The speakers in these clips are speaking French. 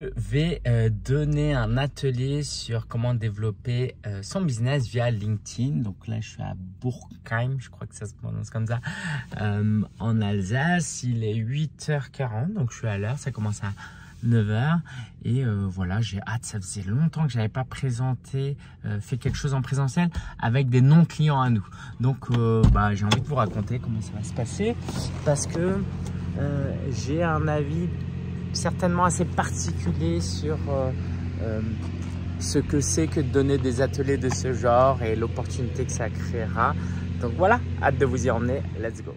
Je vais donner un atelier sur comment développer son business via LinkedIn. Donc là, je suis à Burkheim, je crois que ça se prononce comme ça, en Alsace. Il est 8h40, donc je suis à l'heure. Ça commence à 9h. Et voilà, j'ai hâte. Ça faisait longtemps que je n'avais pas présenté, fait quelque chose en présentiel avec des non-clients à nous. Donc, j'ai envie de vous raconter comment ça va se passer parce que j'ai un avis certainement assez particulier sur ce que c'est que de donner des ateliers de ce genre et l'opportunité que ça créera. Donc voilà, hâte de vous y emmener. Let's go!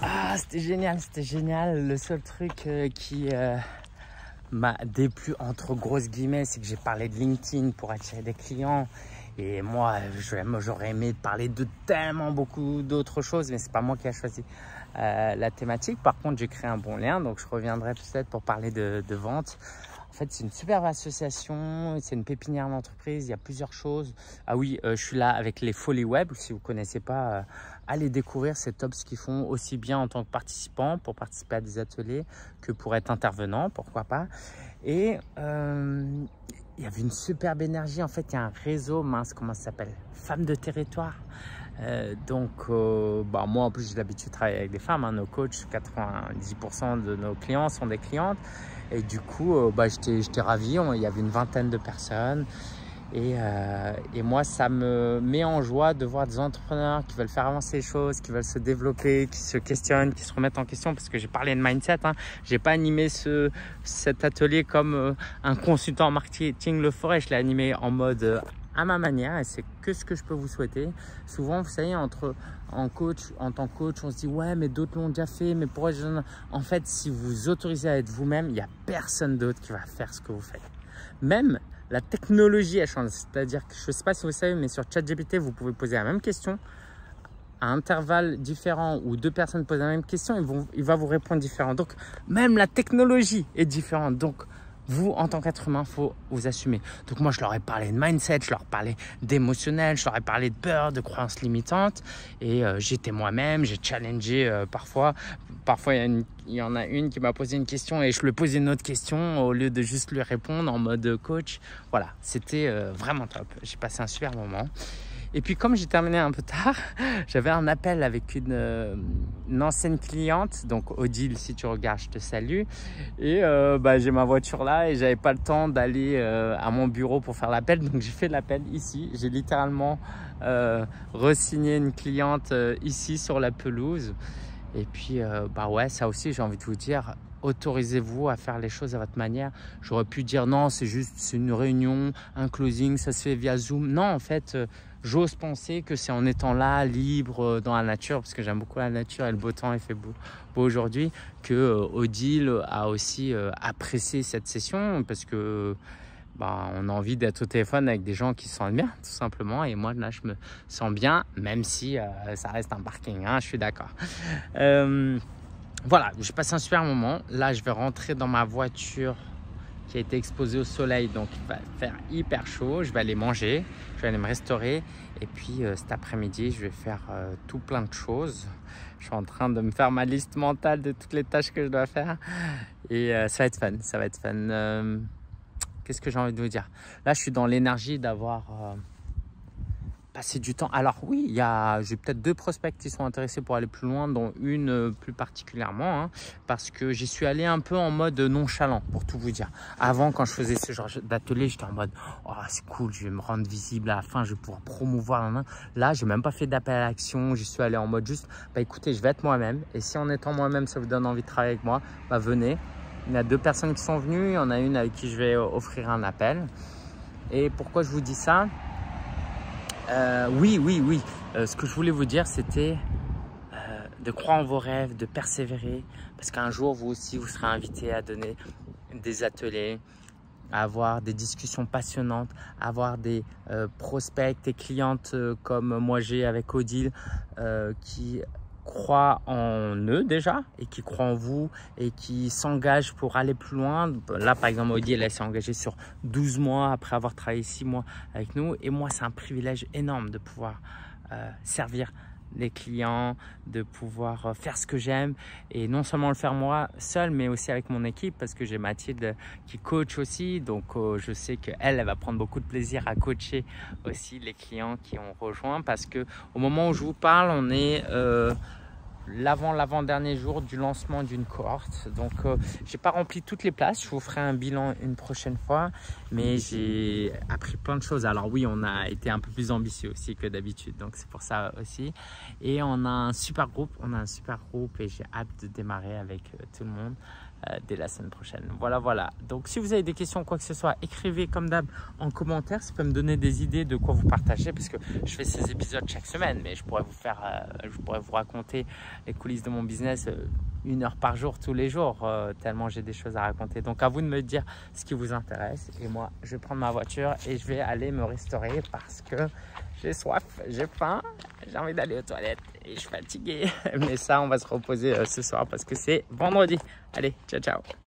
Ah, c'était génial, c'était génial. Le seul truc qui m'a déplu entre grosses guillemets, c'est que j'ai parlé de LinkedIn pour attirer des clients. Et moi, j'aurais aimé parler de tellement beaucoup d'autres choses, mais c'est pas moi qui ai choisi la thématique. Par contre, j'ai créé un bon lien, donc je reviendrai peut-être pour parler de vente. En fait, c'est une superbe association, c'est une pépinière d'entreprise, il y a plusieurs choses. Ah oui, je suis là avec les Folies Web, si vous ne connaissez pas, allez découvrir, c'est top ce qu'ils font, aussi bien en tant que participant, pour participer à des ateliers, que pour être intervenant, pourquoi pas. Et il y avait une superbe énergie, en fait, il y a un réseau, mince, comment ça s'appelle? Femmes de territoire. Moi en plus j'ai l'habitude de travailler avec des femmes, hein, nos coachs, 90% de nos clients sont des clientes et du coup j'étais ravi, il y avait une vingtaine de personnes et moi ça me met en joie de voir des entrepreneurs qui veulent faire avancer les choses, qui veulent se développer, qui se questionnent, qui se remettent en question parce que j'ai parlé de mindset, hein. J'ai pas animé cet atelier comme un consultant en marketing le ferait, je l'ai animé en mode à ma manière et c'est que ce que je peux vous souhaiter. Souvent, vous savez, en tant que coach, on se dit ouais, mais d'autres l'ont déjà fait, mais pourquoi je... En fait, si vous autorisez à être vous-même, il n'y a personne d'autre qui va faire ce que vous faites. Même la technologie, elle change. C'est-à-dire que je ne sais pas si vous savez, mais sur ChatGPT, vous pouvez poser la même question à intervalles différents où deux personnes posent la même question, il va vous répondre différent. Donc, même la technologie est différente. Donc, vous, en tant qu'être humain, il faut vous assumer. Donc moi, je leur ai parlé de mindset, je leur parlais d'émotionnel, je leur ai parlé de peur, de croyances limitantes. Et j'étais moi-même, j'ai challengé parfois. Parfois, il y en a une qui m'a posé une question et je lui ai posé une autre question au lieu de juste lui répondre en mode coach. Voilà, c'était vraiment top. J'ai passé un super moment. Et puis comme j'ai terminé un peu tard, j'avais un appel avec une ancienne cliente, donc Odile, si tu regardes, je te salue. Et j'ai ma voiture là et j'avais pas le temps d'aller à mon bureau pour faire l'appel, donc j'ai fait l'appel ici. J'ai littéralement re-signé une cliente ici sur la pelouse. Et puis ça aussi, j'ai envie de vous dire, autorisez-vous à faire les choses à votre manière. J'aurais pu dire non, c'est une réunion, un closing, ça se fait via Zoom. Non, en fait, j'ose penser que c'est en étant là, libre, dans la nature, parce que j'aime beaucoup la nature et le beau temps, il fait beau aujourd'hui, que Odile a aussi apprécié cette session, parce que on a envie d'être au téléphone avec des gens qui se sentent bien, tout simplement. Et moi, là, je me sens bien, même si ça reste un parking, hein, je suis d'accord. Voilà, j'ai passé un super moment. Là, je vais rentrer dans ma voiture qui a été exposée au soleil, donc il va faire hyper chaud. Je vais aller manger, je vais aller me restaurer. Et puis cet après-midi, je vais faire tout plein de choses. Je suis en train de me faire ma liste mentale de toutes les tâches que je dois faire. Et ça va être fun, ça va être fun. Qu'est-ce que j'ai envie de vous dire? Là, je suis dans l'énergie d'avoir passé du temps. Alors oui, j'ai peut-être 2 prospects qui sont intéressés pour aller plus loin, dont une plus particulièrement, hein, parce que j'y suis allé un peu en mode nonchalant, pour tout vous dire. Avant, quand je faisais ce genre d'atelier, j'étais en mode « Oh, c'est cool, je vais me rendre visible à la fin, je vais pouvoir promouvoir. » Là, j'ai même pas fait d'appel à l'action, j'y suis allé en mode juste « Écoutez, je vais être moi-même. Et si en étant moi-même, ça vous donne envie de travailler avec moi, venez. » Il y a 2 personnes qui sont venues, il y en a une avec qui je vais offrir un appel. Et pourquoi je vous dis ça? Oui. Ce que je voulais vous dire, c'était de croire en vos rêves, de persévérer. Parce qu'un jour, vous aussi, vous serez invité à donner des ateliers, à avoir des discussions passionnantes, à avoir des prospects et clientes comme moi j'ai avec Odile qui croient en eux déjà et qui croient en vous et qui s'engagent pour aller plus loin. Là, par exemple, Audi, elle s'est engagée sur 12 mois après avoir travaillé 6 mois avec nous. Et moi, c'est un privilège énorme de pouvoir servir les clients, de pouvoir faire ce que j'aime et non seulement le faire moi seul, mais aussi avec mon équipe parce que j'ai Mathilde qui coach aussi. Donc, je sais qu'elle va prendre beaucoup de plaisir à coacher aussi les clients qui ont rejoint parce que au moment où je vous parle, on est l'avant-dernier jour du lancement d'une cohorte. Donc, j'ai pas rempli toutes les places. Je vous ferai un bilan une prochaine fois, mais j'ai appris plein de choses. Alors oui, on a été un peu plus ambitieux aussi que d'habitude, donc c'est pour ça aussi. Et on a un super groupe. Et j'ai hâte de démarrer avec tout le monde dès la semaine prochaine. Voilà. Donc, si vous avez des questions, quoi que ce soit, écrivez comme d'hab en commentaire. Ça peut me donner des idées de quoi vous partager parce que je fais ces épisodes chaque semaine, mais je pourrais vous raconter les coulisses de mon business 1 heure par jour, tous les jours, tellement j'ai des choses à raconter. Donc, à vous de me dire ce qui vous intéresse. Et moi, je vais prendre ma voiture et je vais aller me restaurer parce que j'ai soif, j'ai faim, j'ai envie d'aller aux toilettes et je suis fatigué. Mais ça, on va se reposer ce soir parce que c'est vendredi. Allez, ciao.